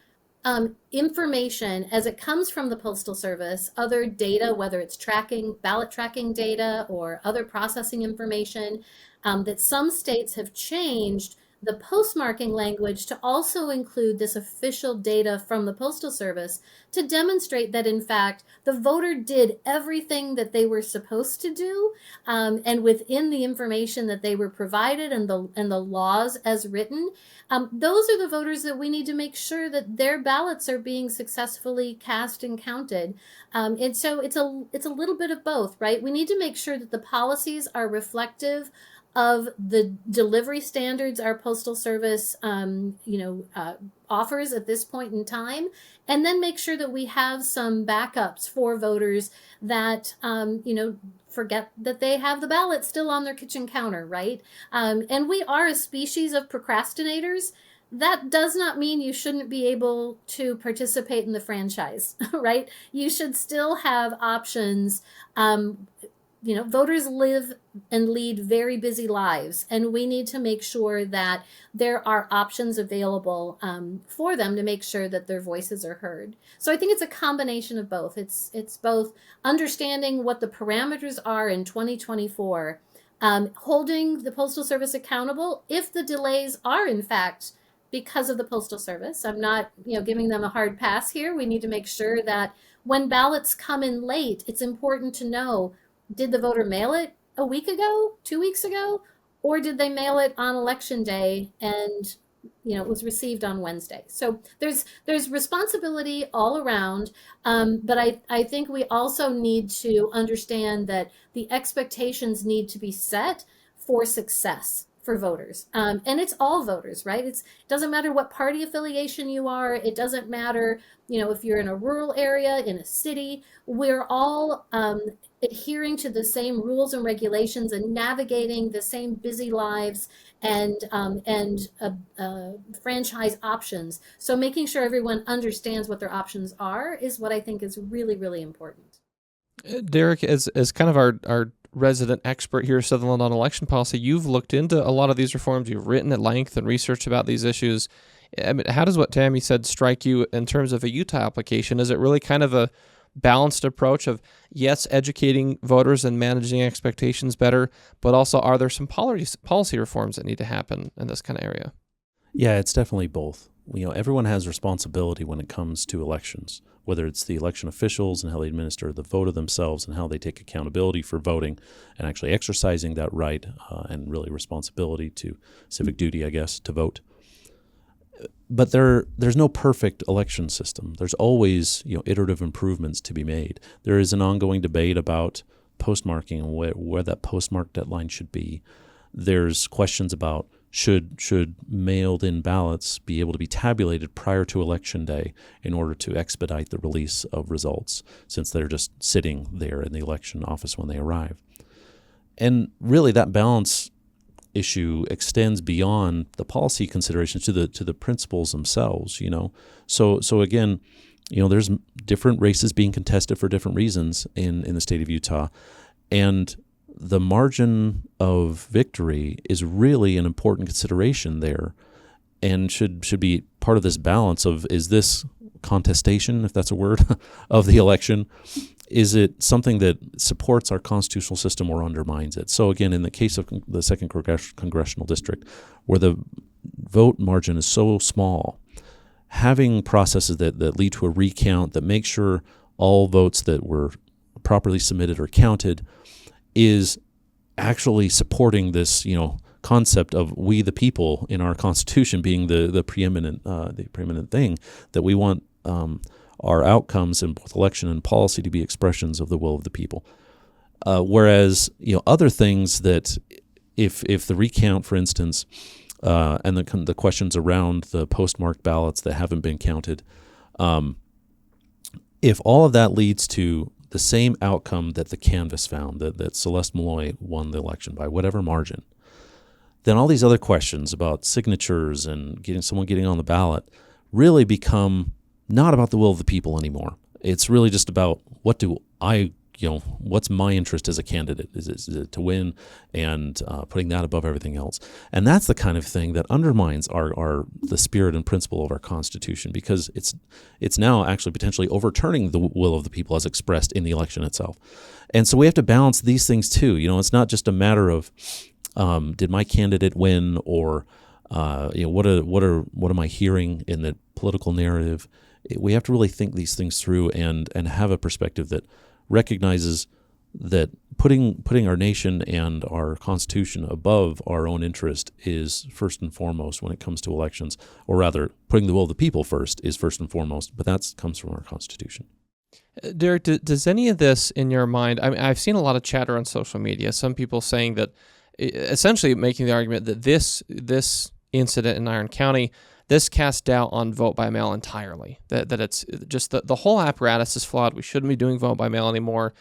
information as it comes from the Postal Service, other data, whether it's tracking, ballot tracking data or other processing information, that some states have changed the postmarking language to also include this official data from the Postal Service to demonstrate that, in fact, the voter did everything that they were supposed to do, and within the information that they were provided and the laws as written. Those are the voters that we need to make sure that their ballots are being successfully cast and counted. And so it's a little bit of both, right? We need to make sure that the policies are reflective of the delivery standards our Postal Service, offers at this point in time, and then make sure that we have some backups for voters that, forget that they have the ballot still on their kitchen counter, right? And we are a species of procrastinators. That does not mean you shouldn't be able to participate in the franchise, right? You should still have options. Voters live and lead very busy lives, and we need to make sure that there are options available for them to make sure that their voices are heard. So I think it's a combination of both. It's both understanding what the parameters are in 2024, holding the Postal Service accountable if the delays are in fact because of the Postal Service. I'm not, giving them a hard pass here. We need to make sure that when ballots come in late, it's important to know, did the voter mail it a week ago, 2 weeks ago, or did they mail it on election day and it was received on Wednesday? So there's responsibility all around, but I think we also need to understand that the expectations need to be set for success for voters. And it's all voters, right? It doesn't matter what party affiliation you are. It doesn't matter, if you're in a rural area, in a city. We're all adhering to the same rules and regulations and navigating the same busy lives and franchise options. So making sure everyone understands what their options are is what I think is really, really important. Derek, as kind of our resident expert here at Sutherland on election policy, you've looked into a lot of these reforms. You've written at length and researched about these issues. I mean, how does what Tammy said strike you in terms of a Utah application? Is it really kind of a balanced approach of, yes, educating voters and managing expectations better, but also are there some policy reforms that need to happen in this kind of area? Yeah, it's definitely both. Everyone has responsibility when it comes to elections, whether it's the election officials and how they administer the vote of themselves and how they take accountability for voting and actually exercising that right and really responsibility to civic duty, I guess, to vote. But there's no perfect election system. There's always iterative improvements to be made. There is an ongoing debate about postmarking and where that postmark deadline should be. There's questions about should mailed-in ballots be able to be tabulated prior to Election Day in order to expedite the release of results, since they're just sitting there in the election office when they arrive. And really, that balance issue extends beyond the policy considerations to the principles themselves. So again, there's different races being contested for different reasons in the state of Utah, and the margin of victory is really an important consideration there and should be part of this balance of, is this contestation, if that's a word, of the election, is it something that supports our constitutional system or undermines it? So again, in the case of the 2nd Congressional District, where the vote margin is so small, having processes that lead to a recount, that make sure all votes that were properly submitted are counted, is actually supporting this, concept of we the people in our Constitution being the preeminent thing, that we want our outcomes in both election and policy to be expressions of the will of the people. Whereas other things that if the recount, for instance, and the questions around the postmarked ballots that haven't been counted, if all of that leads to the same outcome that the canvass found, that Celeste Malloy won the election by whatever margin, then all these other questions about signatures and someone getting on the ballot really become not about the will of the people anymore. It's really just about, what do I what's my interest as a candidate? Is it to win, and putting that above everything else? And that's the kind of thing that undermines the spirit and principle of our Constitution, because it's now actually potentially overturning the will of the people as expressed in the election itself. And so we have to balance these things too. It's not just a matter of did my candidate win, or what am I hearing in the political narrative? We have to really think these things through and have a perspective that recognizes that putting our nation and our Constitution above our own interest is first and foremost when it comes to elections, or rather, putting the will of the people first is first and foremost, but that comes from our Constitution. Derek, does any of this in your mind, I mean, I've seen a lot of chatter on social media, some people saying that, essentially making the argument that this incident in Iron County, this casts doubt on vote by mail entirely, that it's just the whole apparatus is flawed. We shouldn't be doing vote by mail anymore.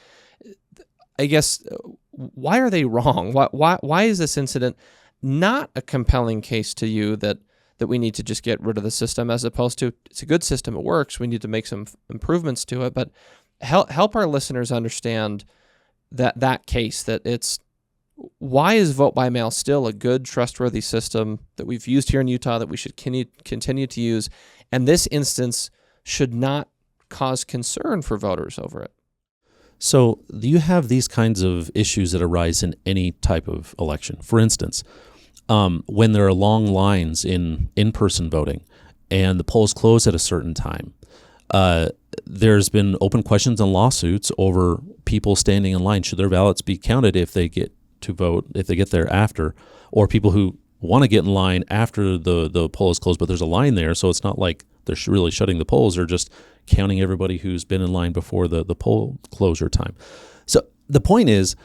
I guess, why are they wrong? Why is this incident not a compelling case to you that we need to just get rid of the system, as opposed to it's a good system, it works, we need to make some improvements to it? But help our listeners understand that case, that it's, why is vote by mail still a good, trustworthy system that we've used here in Utah, that we should continue to use, and this instance should not cause concern for voters over it? So you have these kinds of issues that arise in any type of election. For instance, when there are long lines in in-person voting and the polls close at a certain time, there's been open questions and lawsuits over people standing in line. Should their ballots be counted if they get to vote, if they get there after, or people who want to get in line after the poll is closed, but there's a line there, so it's not like they're really shutting the polls, they're just counting everybody who's been in line before the poll closure time. So the point is,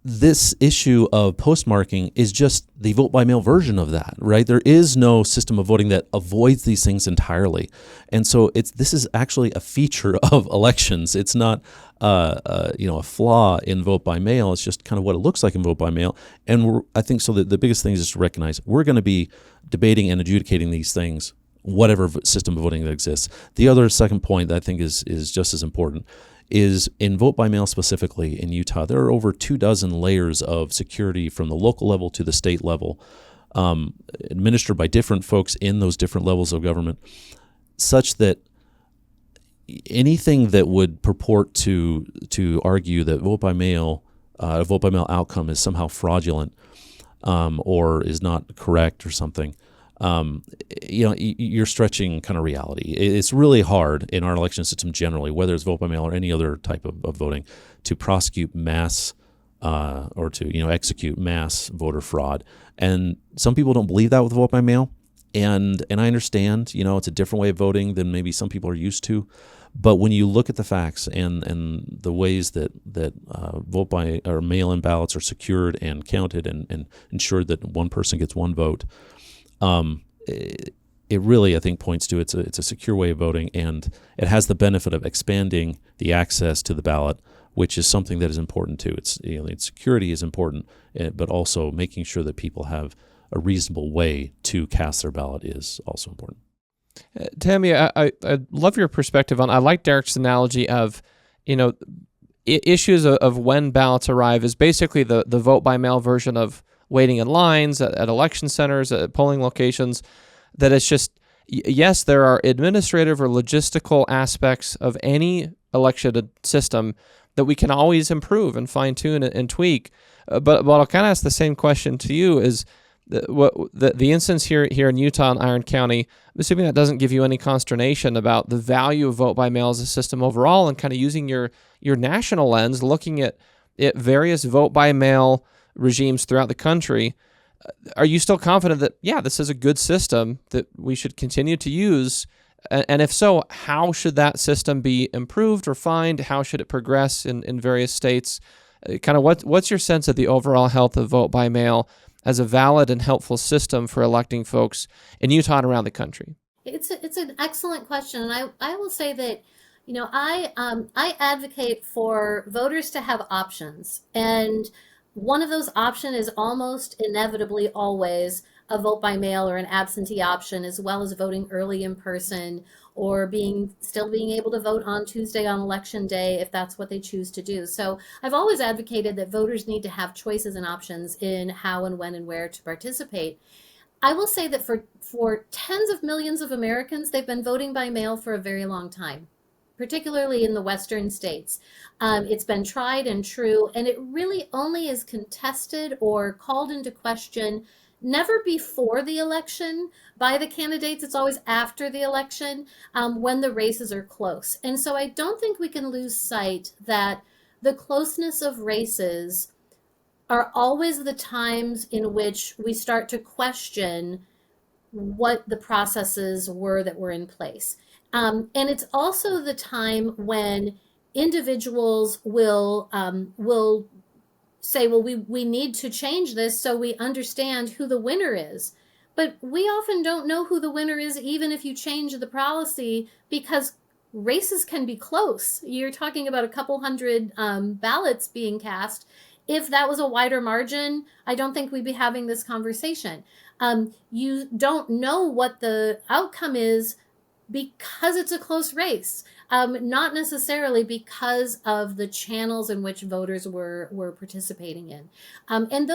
this issue of postmarking is just the vote by mail version of that, right? There is no system of voting that avoids these things entirely. And so this is actually a feature of elections. It's not a flaw in vote by mail. It's just kind of what it looks like in vote by mail. And I think so that the biggest thing is just to recognize we're going to be debating and adjudicating these things, whatever system of voting that exists. The other second point that I think is just as important is in vote by mail specifically in Utah, there are over 24 layers of security from the local level to the state level, administered by different folks in those different levels of government, such that anything that would purport to argue that vote by mail outcome is somehow fraudulent or is not correct or something, you're stretching kind of reality. It's really hard in our election system generally, whether it's vote by mail or any other type of voting, to prosecute mass or to execute mass voter fraud. And some people don't believe that with vote by mail, and I understand. It's a different way of voting than maybe some people are used to. But when you look at the facts and the ways that vote by or mail-in ballots are secured and counted and ensured that one person gets one vote, it really, I think, points to it's a secure way of voting, and it has the benefit of expanding the access to the ballot, which is something that is important too. It's security is important, but also making sure that people have a reasonable way to cast their ballot is also important. Tammy, I love your perspective on. I like Derek's analogy of, issues of when ballots arrive is basically the vote by mail version of waiting in lines at election centers, at polling locations. That it's just, yes, there are administrative or logistical aspects of any election system that we can always improve and fine tune and tweak. But I'll kind of ask the same question to you: is the instance here in Utah and Iron County, I'm assuming that doesn't give you any consternation about the value of vote by mail as a system overall, and kind of using your national lens, looking at various vote by mail regimes throughout the country. Are you still confident that, this is a good system that we should continue to use? And if so, how should that system be improved, refined? How should it progress in various states? Kind of what's your sense of the overall health of vote by mail as a valid and helpful system for electing folks in Utah and around the country? It's an excellent question, and I will say that I advocate for voters to have options, and one of those options is almost inevitably always a vote by mail or an absentee option, as well as voting early in person or still being able to vote on Tuesday on election day if that's what they choose to do. So I've always advocated that voters need to have choices and options in how and when and where to participate. I will say that for tens of millions of Americans, they've been voting by mail for a very long time, particularly in the Western states. It's been tried and true, and it really only is contested or called into question never before the election by the candidates. It's always after the election when the races are close. And so I don't think we can lose sight that the closeness of races are always the times in which we start to question what the processes were that were in place. And it's also the time when individuals will say, well, we need to change this so we understand who the winner is. But we often don't know who the winner is, even if you change the policy, because races can be close. You're talking about a couple hundred ballots being cast. If that was a wider margin, I don't think we'd be having this conversation. You don't know what the outcome is because it's a close race, not necessarily because of the channels in which voters were participating in. And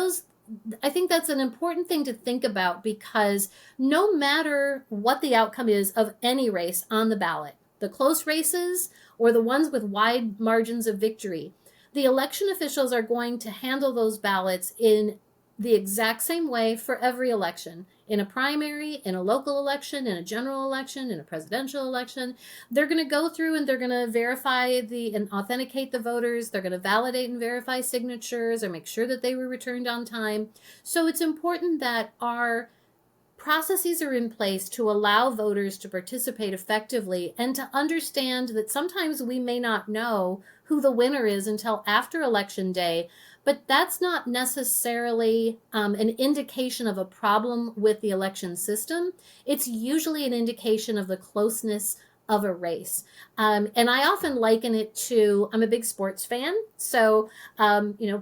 I think that's an important thing to think about, because no matter what the outcome is of any race on the ballot, the close races or the ones with wide margins of victory, the election officials are going to handle those ballots in the exact same way for every election. In a primary, in a local election, in a general election, in a presidential election, they're going to go through and they're going to verify and authenticate the voters. They're going to validate and verify signatures or make sure that they were returned on time. So it's important that our processes are in place to allow voters to participate effectively and to understand that sometimes we may not know who the winner is until after election day, but that's not necessarily an indication of a problem with the election system. It's usually an indication of the closeness of a race. And I often liken it to, I'm a big sports fan. So,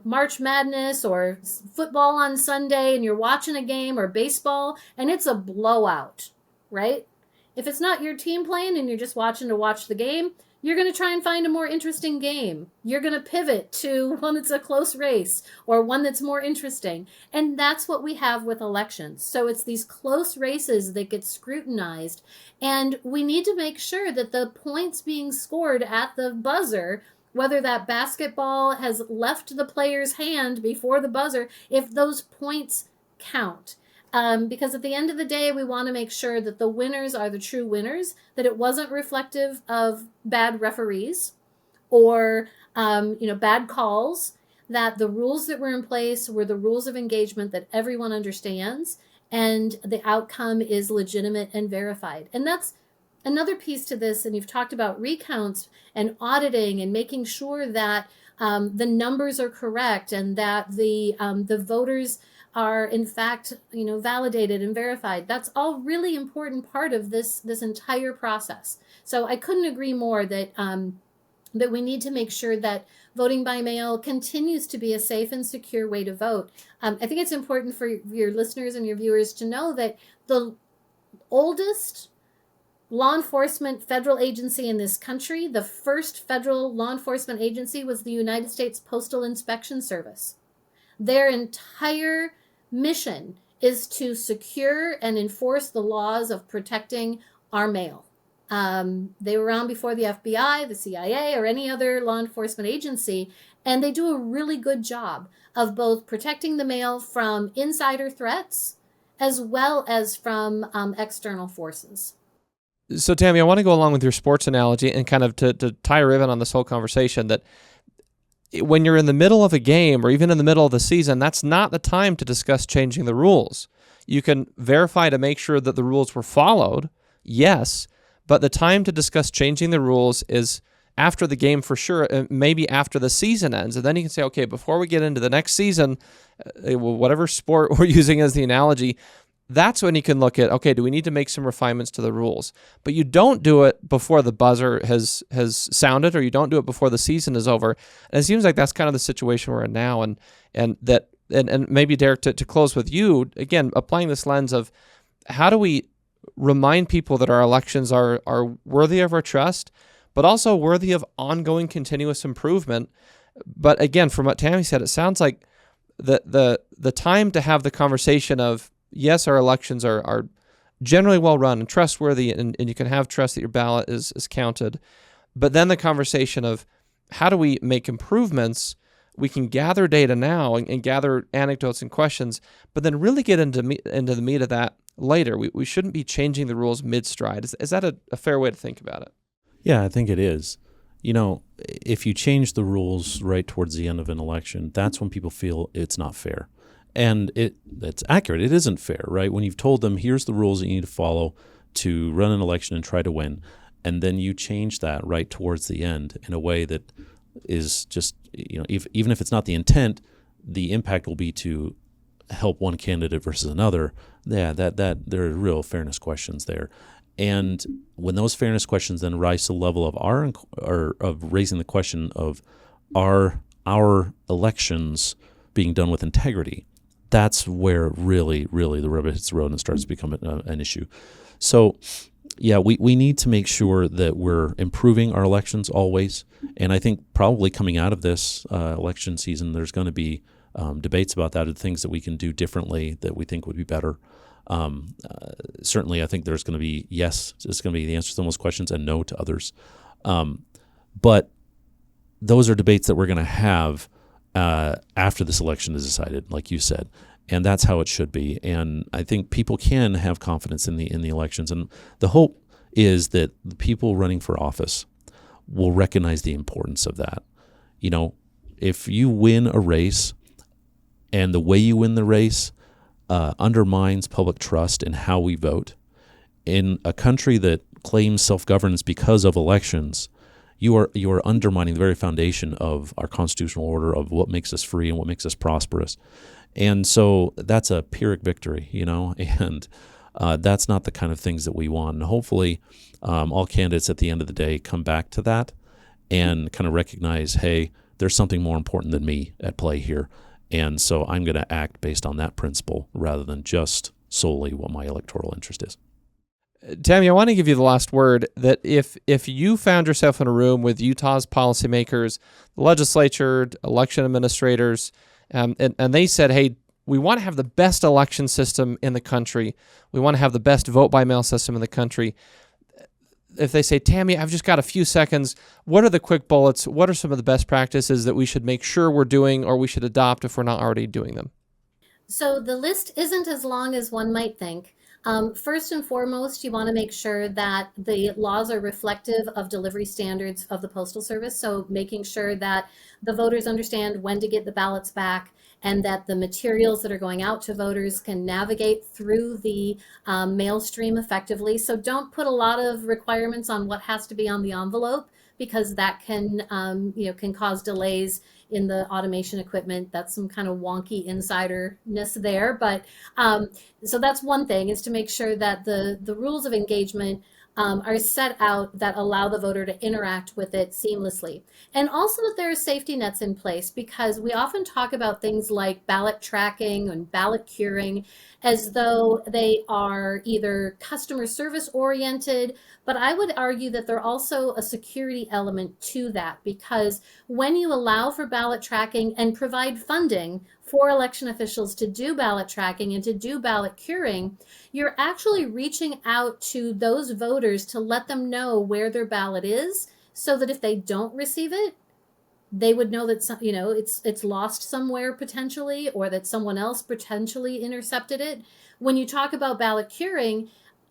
March Madness or football on Sunday and you're watching a game, or baseball and it's a blowout, right? If it's not your team playing and you're just watching to watch the game, you're going to try and find a more interesting game. You're going to pivot to one that's a close race or one that's more interesting. And that's what we have with elections. So it's these close races that get scrutinized. And we need to make sure that the points being scored at the buzzer, whether that basketball has left the player's hand before the buzzer, if those points count. Because at the end of the day, we want to make sure that the winners are the true winners, that it wasn't reflective of bad referees or, bad calls, that the rules that were in place were the rules of engagement that everyone understands, and the outcome is legitimate and verified. And that's another piece to this. And you've talked about recounts and auditing and making sure that the numbers are correct and that the voters are in fact, validated and verified. That's all really important part of this entire process. So I couldn't agree more that we need to make sure that voting by mail continues to be a safe and secure way to vote. I think it's important for your listeners and your viewers to know that the oldest law enforcement federal agency in this country, the first federal law enforcement agency, was the United States Postal Inspection Service. Their entire mission is to secure and enforce the laws of protecting our mail. They were around before the FBI, the CIA, or any other law enforcement agency, and they do a really good job of both protecting the mail from insider threats as well as from external forces. So, Tammy, I want to go along with your sports analogy and kind of to tie a ribbon on this whole conversation that when you're in the middle of a game or even in the middle of the season, that's not the time to discuss changing the rules. You can verify to make sure that the rules were followed, yes, but the time to discuss changing the rules is after the game for sure, maybe after the season ends. And then you can say, okay, before we get into the next season, whatever sport we're using as the analogy, that's when you can look at, okay, do we need to make some refinements to the rules? But you don't do it before the buzzer has sounded, or you don't do it before the season is over. And it seems like that's kind of the situation we're in now. And maybe, Derek, to close with you, again, applying this lens of how do we remind people that our elections are worthy of our trust, but also worthy of ongoing continuous improvement. But again, from what Tammy said, it sounds like the time to have the conversation of, yes, our elections are generally well run and trustworthy, and you can have trust that your ballot is counted. But then the conversation of how do we make improvements? We can gather data now and gather anecdotes and questions, but then really get into the meat of that later. We shouldn't be changing the rules mid-stride. Is that a fair way to think about it? Yeah, I think it is. If you change the rules right towards the end of an election, that's when people feel it's not fair. And it's accurate. It isn't fair, right? When you've told them, here's the rules that you need to follow to run an election and try to win, and then you change that right towards the end in a way that is just, even if it's not the intent, the impact will be to help one candidate versus another. Yeah, that there are real fairness questions there. And when those fairness questions then rise to the level of of raising the question of our elections being done with integrity, that's where really the rubber hits the road and starts to become an issue. So, yeah, we need to make sure that we're improving our elections always. And I think probably coming out of this election season, there's going to be debates about that, and things that we can do differently that we think would be better. Certainly, I think there's going to be yes, it's going to be the answer to some of those questions, and no to others. But those are debates that we're going to have after this election is decided, like you said, and that's how it should be. And I think people can have confidence in the elections, and the hope is that the people running for office will recognize the importance of that. If you win a race, and the way you win the race undermines public trust in how we vote, in a country that claims self-governance because of elections, you are undermining the very foundation of our constitutional order, of what makes us free and what makes us prosperous. And so that's a Pyrrhic victory, and that's not the kind of things that we want. And hopefully all candidates at the end of the day come back to that and kind of recognize, hey, there's something more important than me at play here. And so I'm going to act based on that principle rather than just solely what my electoral interest is. Tammy, I want to give you the last word, that if you found yourself in a room with Utah's policymakers, the legislature, election administrators, and they said, hey, we want to have the best election system in the country, we want to have the best vote-by-mail system in the country, if they say, Tammy, I've just got a few seconds, what are the quick bullets? What are some of the best practices that we should make sure we're doing, or we should adopt if we're not already doing them? So the list isn't as long as one might think. First and foremost, you want to make sure that the laws are reflective of delivery standards of the Postal Service. So making sure that the voters understand when to get the ballots back, and that the materials that are going out to voters can navigate through the mail stream effectively. So don't put a lot of requirements on what has to be on the envelope, because that can cause delays in the automation equipment. That's some kind of wonky insiderness there. But so that's one thing, is to make sure that the rules of engagement are set out that allow the voter to interact with it seamlessly. And also that there are safety nets in place, because we often talk about things like ballot tracking and ballot curing as though they are either customer service oriented, but I would argue that they're also a security element to that, because when you allow for ballot tracking and provide funding for election officials to do ballot tracking and to do ballot curing, you're actually reaching out to those voters to let them know where their ballot is, so that if they don't receive it, they would know that it's lost somewhere potentially, or that someone else potentially intercepted it. When you talk about ballot curing,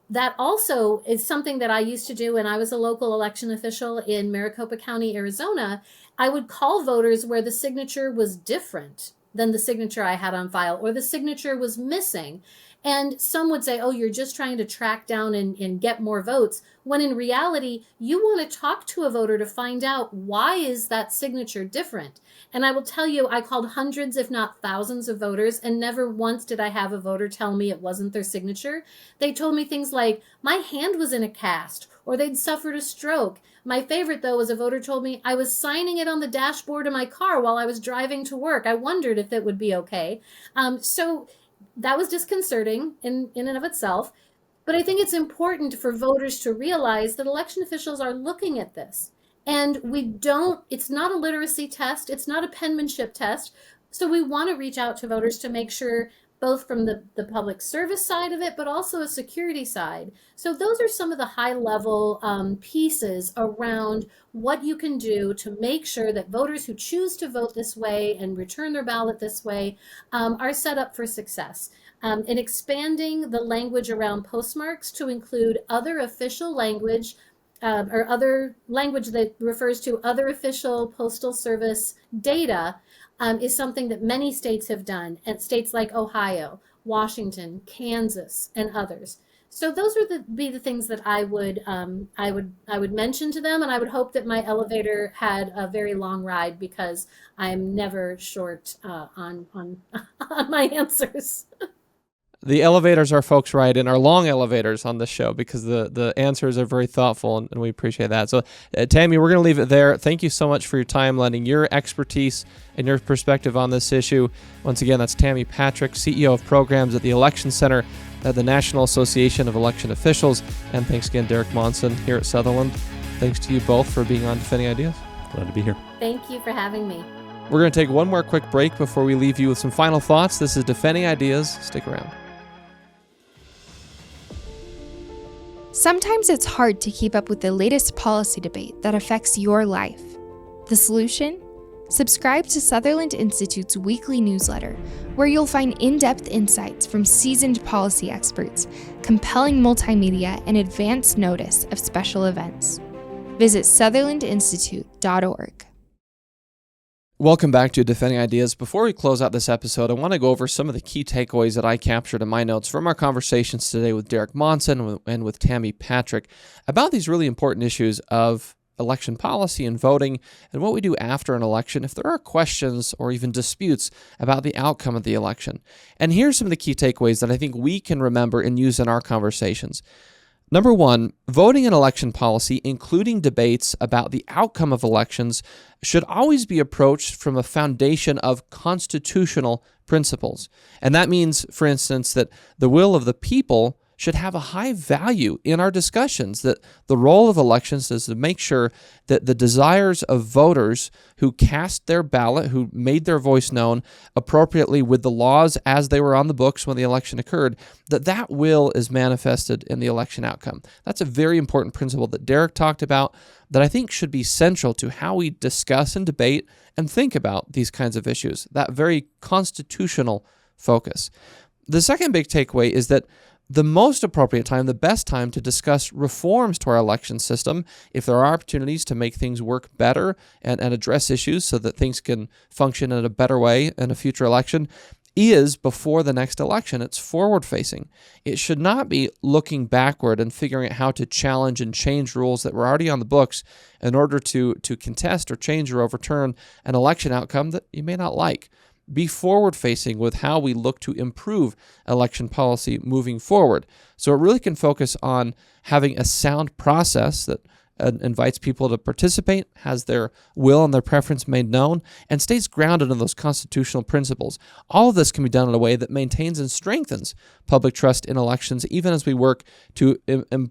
that also is something that I used to do when I was a local election official in Maricopa County, Arizona. I would call voters where the signature was different than the signature I had on file, or the signature was missing. And some would say, oh, you're just trying to track down and get more votes, when in reality, you want to talk to a voter to find out, why is that signature different? And I will tell you, I called hundreds, if not thousands of voters, and never once did I have a voter tell me it wasn't their signature. They told me things like, my hand was in a cast, or they'd suffered a stroke. My favorite, though, was a voter told me, I was signing it on the dashboard of my car while I was driving to work. I wondered if it would be okay. So that was disconcerting in and of itself. But I think it's important for voters to realize that election officials are looking at this. And it's not a literacy test, it's not a penmanship test. So we want to reach out to voters to make sure, both from the public service side of it, but also a security side. So those are some of the high level pieces around what you can do to make sure that voters who choose to vote this way and return their ballot this way are set up for success. In expanding the language around postmarks to include other official language or other language that refers to other official postal service data is something that many states have done, and states like Ohio, Washington, Kansas, and others. So those would be the things that I would mention to them, and I would hope that my elevator had a very long ride, because I'm never short on my answers. The elevators our folks ride in are long elevators on this show, because the answers are very thoughtful, and we appreciate that. So, Tammy, we're going to leave it there. Thank you so much for your time, lending your expertise and your perspective on this issue. Once again, that's Tammy Patrick, CEO of Programs at the Election Center at the National Association of Election Officials. And thanks again, Derek Monson here at Sutherland. Thanks to you both for being on Defending Ideas. Glad to be here. Thank you for having me. We're going to take one more quick break before we leave you with some final thoughts. This is Defending Ideas. Stick around. Sometimes it's hard to keep up with the latest policy debate that affects your life. The solution? Subscribe to Sutherland Institute's weekly newsletter, where you'll find in-depth insights from seasoned policy experts, compelling multimedia, and advance notice of special events. Visit sutherlandinstitute.org. Welcome back to Defending Ideas. Before we close out this episode, I want to go over some of the key takeaways that I captured in my notes from our conversations today with Derek Monson and with Tammy Patrick about these really important issues of election policy and voting, and what we do after an election if there are questions or even disputes about the outcome of the election. And here's some of the key takeaways that I think we can remember and use in our conversations. Number one, voting and election policy, including debates about the outcome of elections, should always be approached from a foundation of constitutional principles. And that means, for instance, that the will of the people should have a high value in our discussions, that the role of elections is to make sure that the desires of voters who cast their ballot, who made their voice known appropriately with the laws as they were on the books when the election occurred, that will is manifested in the election outcome. That's a very important principle that Derek talked about that I think should be central to how we discuss and debate and think about these kinds of issues, that very constitutional focus. The second big takeaway is that the most appropriate time, the best time to discuss reforms to our election system, if there are opportunities to make things work better and address issues so that things can function in a better way in a future election, is before the next election. It's forward-facing. It should not be looking backward and figuring out how to challenge and change rules that were already on the books in order to contest or change or overturn an election outcome that you may not like. Be forward-facing with how we look to improve election policy moving forward. So it really can focus on having a sound process that invites people to participate, has their will and their preference made known, and stays grounded in those constitutional principles. All of this can be done in a way that maintains and strengthens public trust in elections, even as we work to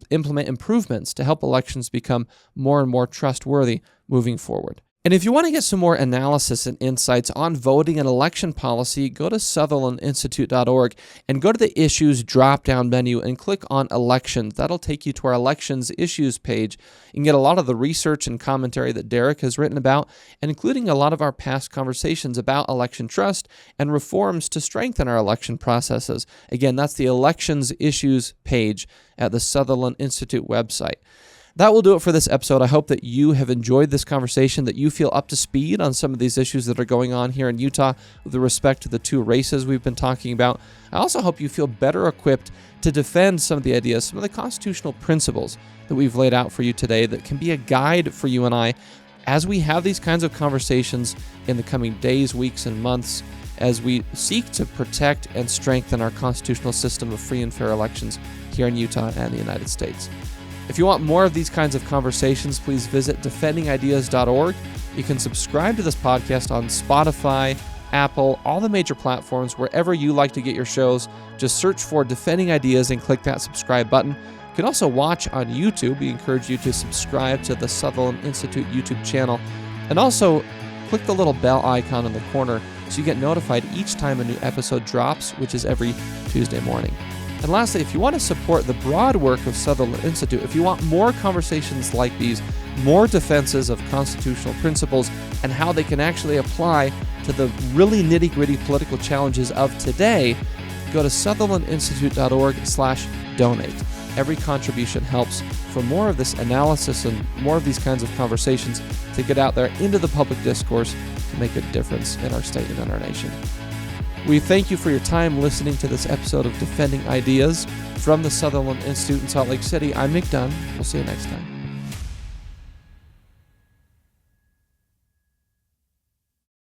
implement improvements to help elections become more and more trustworthy moving forward. And if you want to get some more analysis and insights on voting and election policy, go to sutherlandinstitute.org and go to the Issues drop-down menu and click on Elections. That'll take you to our Elections Issues page. You can get a lot of the research and commentary that Derek has written about, and including a lot of our past conversations about election trust and reforms to strengthen our election processes. Again, that's the Elections Issues page at the Sutherland Institute website. That will do it for this episode. I hope that you have enjoyed this conversation, that you feel up to speed on some of these issues that are going on here in Utah with respect to the two races we've been talking about. I also hope you feel better equipped to defend some of the ideas, some of the constitutional principles that we've laid out for you today that can be a guide for you and I as we have these kinds of conversations in the coming days, weeks, and months as we seek to protect and strengthen our constitutional system of free and fair elections here in Utah and the United States. If you want more of these kinds of conversations, please visit defendingideas.org. You can subscribe to this podcast on Spotify, Apple, all the major platforms, wherever you like to get your shows. Just search for Defending Ideas and click that subscribe button. You can also watch on YouTube. We encourage you to subscribe to the Sutherland Institute YouTube channel. And also, click the little bell icon in the corner so you get notified each time a new episode drops, which is every Tuesday morning. And lastly, if you want to support the broad work of Sutherland Institute, if you want more conversations like these, more defenses of constitutional principles and how they can actually apply to the really nitty-gritty political challenges of today, go to sutherlandinstitute.org/donate. Every contribution helps for more of this analysis and more of these kinds of conversations to get out there into the public discourse to make a difference in our state and in our nation. We thank you for your time listening to this episode of Defending Ideas from the Sutherland Institute in Salt Lake City. I'm Nic Dunn. We'll see you next time.